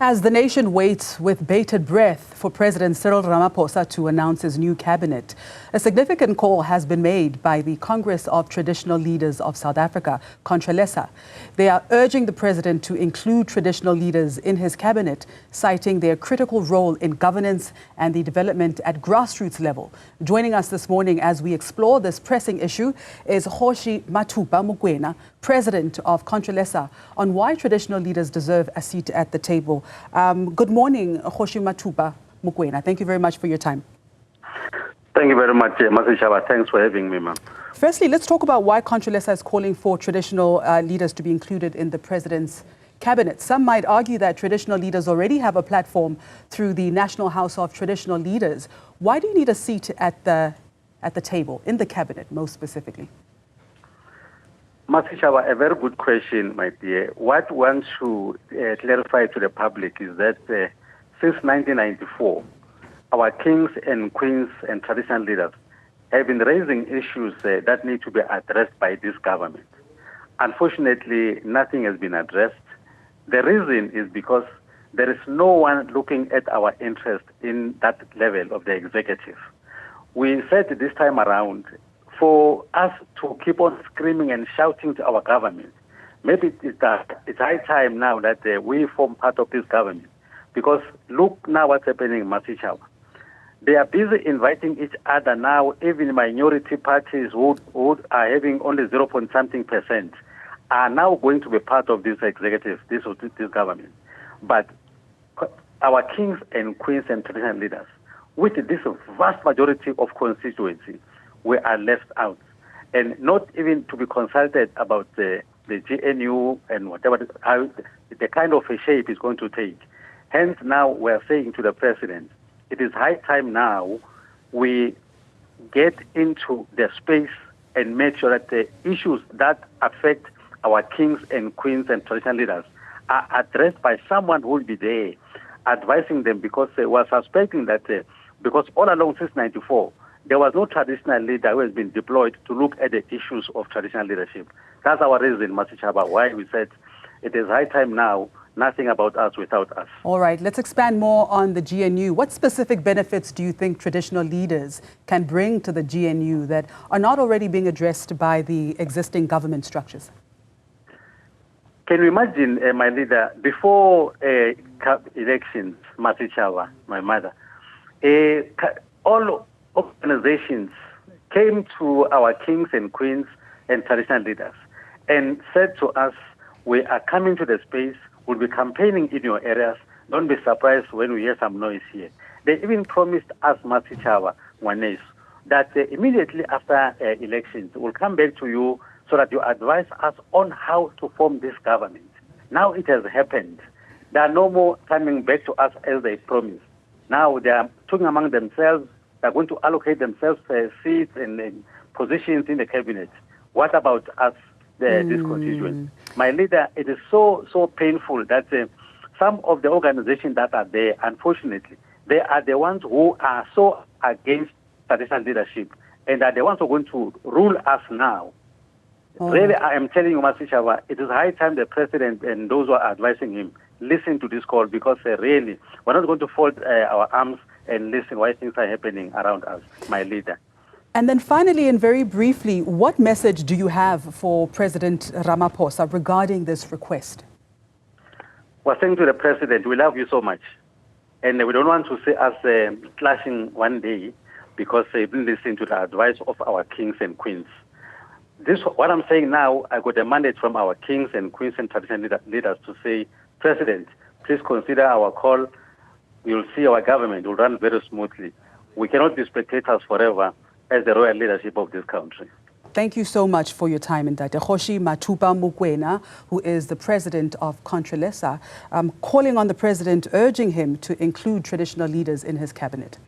As the nation waits with bated breath for President Cyril Ramaphosa to announce his new cabinet, a significant call has been made by the Congress of Traditional Leaders of South Africa, Contralesa. They are urging the president to include traditional leaders in his cabinet, citing their critical role in governance and the development at grassroots level. Joining us this morning as we explore this pressing issue is Kgoshi Mokoena, president of Contralesa, on why traditional leaders deserve a seat at the table. Good morning, Kgoshi Mokoena. Thank you very much for your time. Thank you very much, Mathupa. Thanks for having me, ma'am. Firstly, let's talk about why Contralesa is calling for traditional leaders to be included in the president's cabinet. Some might argue that traditional leaders already have a platform through the National House of Traditional Leaders. Why do you need a seat at the table, in the cabinet, most specifically? Mathupa, a very good question, my dear. What I want to clarify to the public is that since 1994, our kings and queens and traditional leaders have been raising issues that need to be addressed by this government. Unfortunately, nothing has been addressed. The reason is because there is no one looking at our interest in that level of the executive. We said this time around, for us to keep on screaming and shouting to our government, maybe it's high time now that we form part of this government. Because look now what's happening in Mathupa. They are busy inviting each other now, even minority parties who are having only 0.something% are now going to be part of this executive, this government. But our kings and queens and traditional leaders, with this vast majority of constituency, we are left out, and not even to be consulted about the GNU and whatever, the kind of a shape it's going to take. Hence, now we are saying to the president, it is high time now we get into the space and make sure that the issues that affect our kings and queens and traditional leaders are addressed by someone who will be there advising them, because we are suspecting that because all along since 1994, there was no traditional leader who has been deployed to look at the issues of traditional leadership. That's our reason, Mathupa, why we said it is high time now, nothing about us without us. All right, let's expand more on the GNU. What specific benefits do you think traditional leaders can bring to the GNU that are not already being addressed by the existing government structures? Can you imagine, my leader, before elections, Mathupa, my mother, all organizations came to our kings and queens and traditional leaders and said to us, we are coming to the space, we'll be campaigning in your areas, don't be surprised when we hear some noise here. They even promised us, Mathupa, that immediately after elections, we'll come back to you so that you advise us on how to form this government. Now it has happened. They are no more coming back to us as they promised. Now they are talking among themselves. They are going to allocate themselves seats and positions in the cabinet. What about us, this constituent? My leader, it is so painful that some of the organizations that are there, unfortunately, they are the ones who are so against traditional leadership and are the ones who are going to rule us now. Really, I am telling you, Mathupa, it is high time the president and those who are advising him listen to this call, because really, we're not going to fold our arms and listen why things are happening around us, my leader. And then finally, and very briefly, what message do you have for President Ramaphosa regarding this request? We're saying to the president, we love you so much. And we don't want to see us clashing one day because they didn't listen to the advice of our kings and queens. What I'm saying now, I got a mandate from our kings and queens and traditional leaders to say, President, please consider our call. You'll see our government will run very smoothly. We cannot be spectators forever as the royal leadership of this country. Thank you so much for your time, Ndate. Kgoshi Mokoena, who is the president of Contralesa, calling on the president, urging him to include traditional leaders in his cabinet.